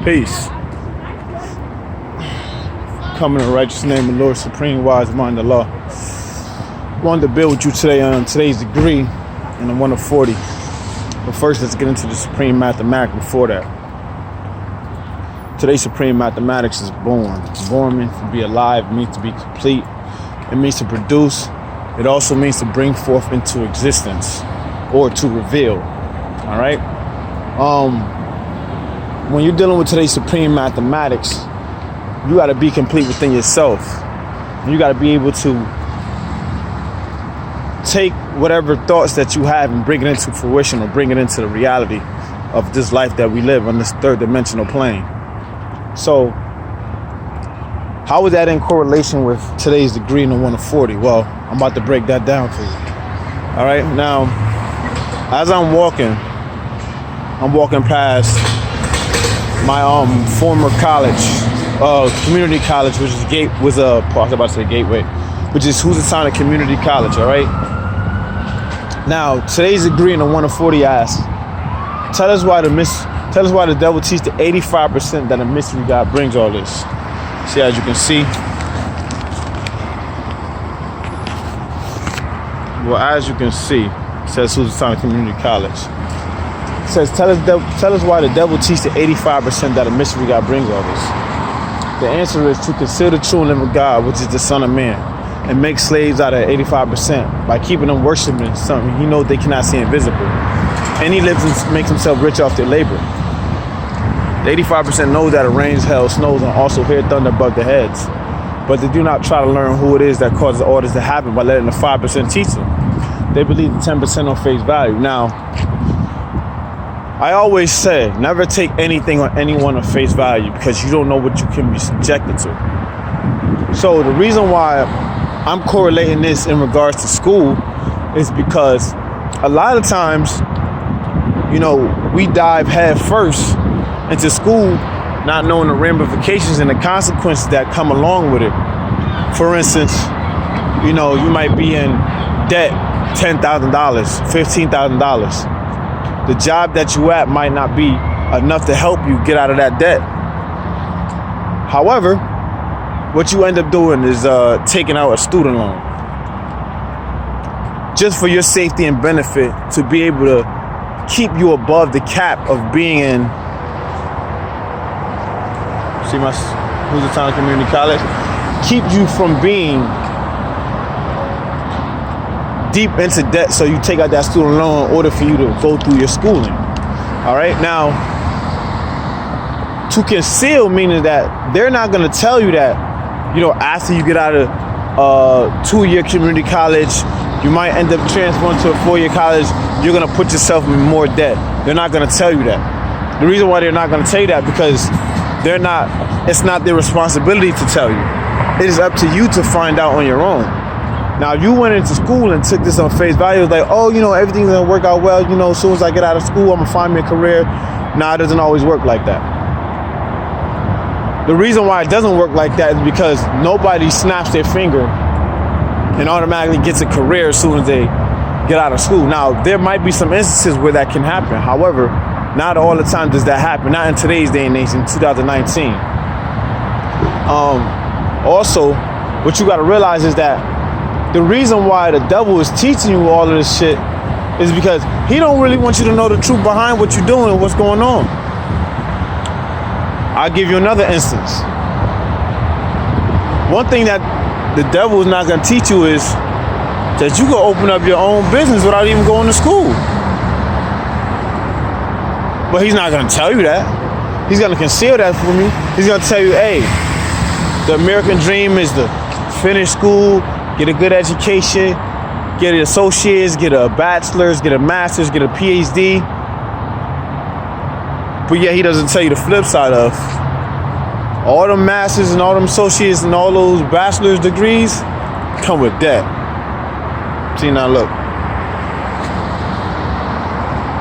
Peace. Come in the righteous name of the Lord, supreme wise mind of law. Wanted to build with you today on today's degree in the 1 of 40. But first, let's get into the supreme mathematics before that. Today's supreme mathematics is born. Born means to be alive, means to be complete. It means to produce. It also means to bring forth into existence or to reveal. All right? When you're dealing with today's supreme mathematics, you got to be complete within yourself. You got to be able to take whatever thoughts that you have and bring it into fruition or bring it into the reality of this life that we live on this third dimensional plane. So how is that in correlation with today's degree in the 1 of 40? Well, I'm about to break that down for you. All right. Now, as I'm walking past my former college, community college, which is Gateway, which is Housatonic Community College. All right. Now, today's degree in the 1 of 40 asks, tell us why the devil teaches the 85% that a mystery God brings all this. See, as you can see. Well, as you can see, it says Housatonic Community College. It says, tell us why the devil teaches the 85% that a mystery God brings all this. The answer is to consider the true and living God, which is the Son of Man, and make slaves out of 85% by keeping them worshiping something he knows they cannot see invisible. And he lives and makes himself rich off their labor. The 85% knows that it rains, hail, snows, and also hear thunder above their heads. But they do not try to learn who it is that causes all this to happen by letting the 5% teach them. They believe the 10% on face value. Now, I always say, never take anything on anyone on face value because you don't know what you can be subjected to. So the reason why I'm correlating this in regards to school is because a lot of times, we dive head first into school, not knowing the ramifications and the consequences that come along with it. For instance, you might be in debt, $10,000, $15,000. The job that you at might not be enough to help you get out of that debt. However, what you end up doing is taking out a student loan just for your safety and benefit, to be able to keep you above the cap of being in Housatonic Community College, keep you from being deep into debt, so you take out that student loan in order for you to go through your schooling. All right. Now, to conceal, meaning that they're not going to tell you that, after you get out of 2-year community college, you might end up transferring to a 4-year college, you're going to put yourself in more debt. They're not going to tell you that. The reason why they're not going to tell you that, because it's not their responsibility to tell you. It is up to you to find out on your own. Now, you went into school and took this on face value, like, everything's going to work out well. As soon as I get out of school, I'm going to find me a career. Nah, it doesn't always work like that. The reason why it doesn't work like that is because nobody snaps their finger and automatically gets a career as soon as they get out of school. Now, there might be some instances where that can happen. However, not all the time does that happen. Not in today's day and age, in 2019. Also, what you got to realize is that the reason why the devil is teaching you all of this shit is because he don't really want you to know the truth behind what you're doing and what's going on. I'll give you another instance. One thing that the devil is not going to teach you is that you can open up your own business without even going to school. But he's not going to tell you that. He's going to conceal that from you. He's going to tell you, hey, the American dream is to finish school, get a good education, get an associate's, get a bachelor's, get a master's, get a PhD. But yeah, he doesn't tell you the flip side of all them masters and all them associates and all those bachelor's degrees come with debt. See, now look.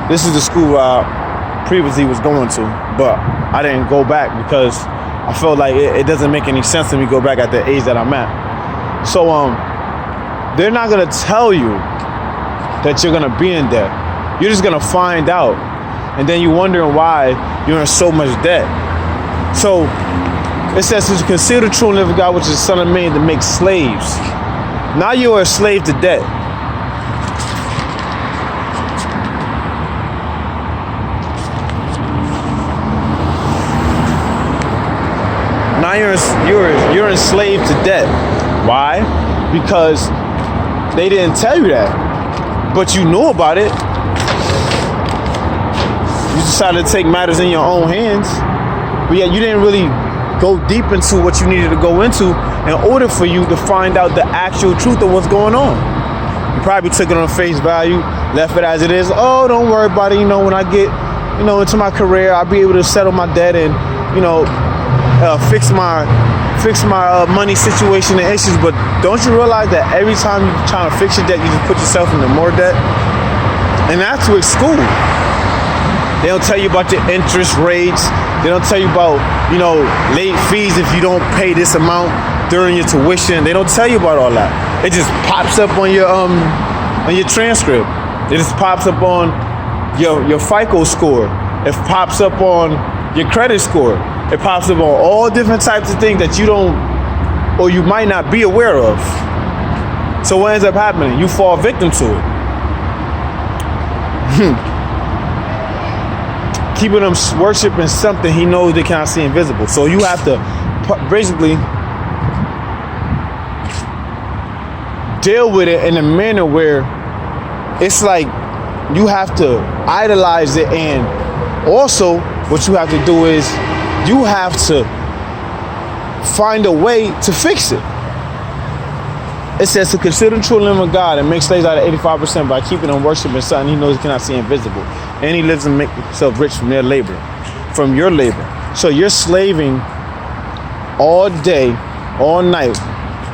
This is the school I previously was going to, but I didn't go back because I felt like it doesn't make any sense to me go back at the age that I'm at. So they're not gonna tell you that you're gonna be in debt. You're just gonna find out, and then you're wondering why you're in so much debt. So it says to consider the true and living God, which is the Son of Man, to make slaves. Now you are a slave to debt. Now you're enslaved to debt. Why? Because they didn't tell you that, but you knew about it. You decided to take matters in your own hands, but yet you didn't really go deep into what you needed to go into in order for you to find out the actual truth of what's going on. You probably took it on face value, left it as it is. Oh, don't worry about it. You know, when I get, into my career, I'll be able to settle my debt and, fix my money situation and issues. But don't you realize that every time you're trying to fix your debt, you just put yourself into more debt? And that's with school. They don't tell you about your interest rates. They don't tell you about, late fees if you don't pay this amount during your tuition. They don't tell you about all that. It just pops up on your transcript. It just pops up on your FICO score. It pops up on your credit score. It pops up on all different types of things that you don't, or you might not be aware of. So what ends up happening? You fall victim to it. Keeping them worshiping something he knows they cannot see invisible. So you have to basically deal with it in a manner where it's like you have to idolize it, and also what you have to do is you have to find a way to fix it. It says to consider the true and living God and make slaves out of 85% by keeping them worshiping something he knows he cannot see invisible. And he lives and make himself rich from their labor, from your labor. So you're slaving all day, all night,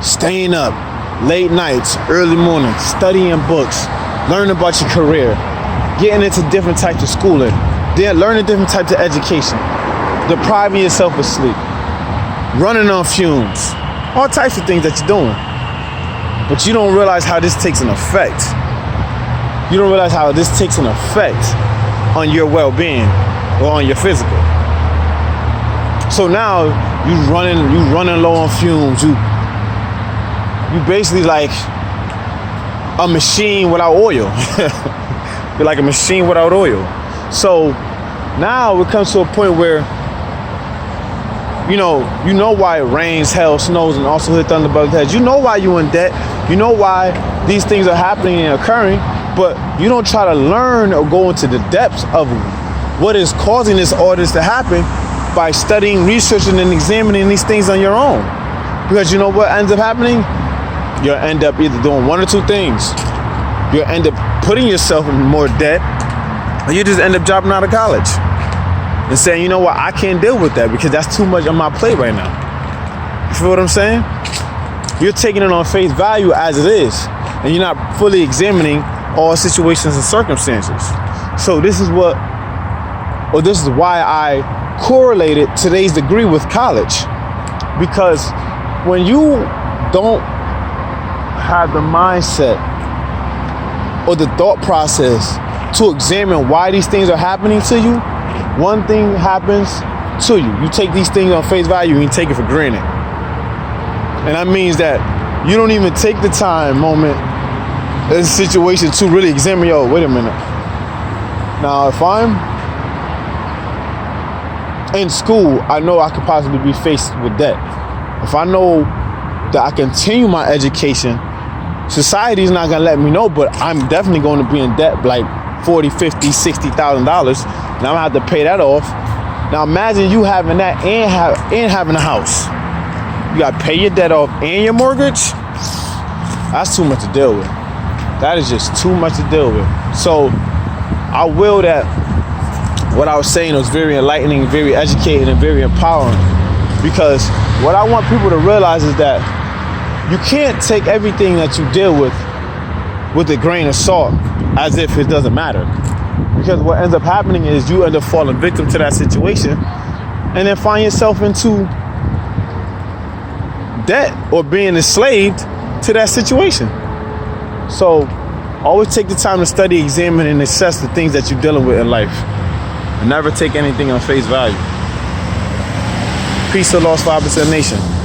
staying up, late nights, early mornings, studying books, learning about your career, getting into different types of schooling, then learning different types of education, depriving yourself of sleep, running on fumes, all types of things that you're doing. But you don't realize how this takes an effect. You don't realize how this takes an effect on your well-being or on your physical. So now you running low on fumes. You basically like a machine without oil. You're like a machine without oil. So now it comes to a point where you know why it rains, hail, snows, and also hit thunder above the heads. You know why you're in debt. You know why these things are happening and occurring, but you don't try to learn or go into the depths of what is causing all this to happen by studying, researching, and examining these things on your own. Because you know what ends up happening? You'll end up either doing one or two things. You'll end up putting yourself in more debt, or you just end up dropping out of college and saying, you know what, I can't deal with that because that's too much on my plate right now. You feel what I'm saying? You're taking it on face value as it is, and you're not fully examining all situations and circumstances. So this is why I correlated today's degree with college. Because when you don't have the mindset or the thought process to examine why these things are happening to you, one thing happens to you. You take these things on face value and you take it for granted. And that means that you don't even take the time, moment, in a situation to really examine, wait a minute. Now, if I'm in school, I know I could possibly be faced with debt. If I know that I continue my education, society's not gonna let me know, but I'm definitely going to be in debt like $40,000, $50,000, $60,000. And I'm gonna have to pay that off. Now imagine you having that and having a house. You gotta pay your debt off and your mortgage. That's too much to deal with. That is just too much to deal with. So I will that what I was saying was very enlightening, very educating, and very empowering. Because what I want people to realize is that you can't take everything that you deal with a grain of salt as if it doesn't matter. Because what ends up happening is you end up falling victim to that situation and then find yourself into debt or being enslaved to that situation. So always take the time to study, examine, and assess the things that you're dealing with in life. And never take anything on face value. Peace to Lost 5% Nation.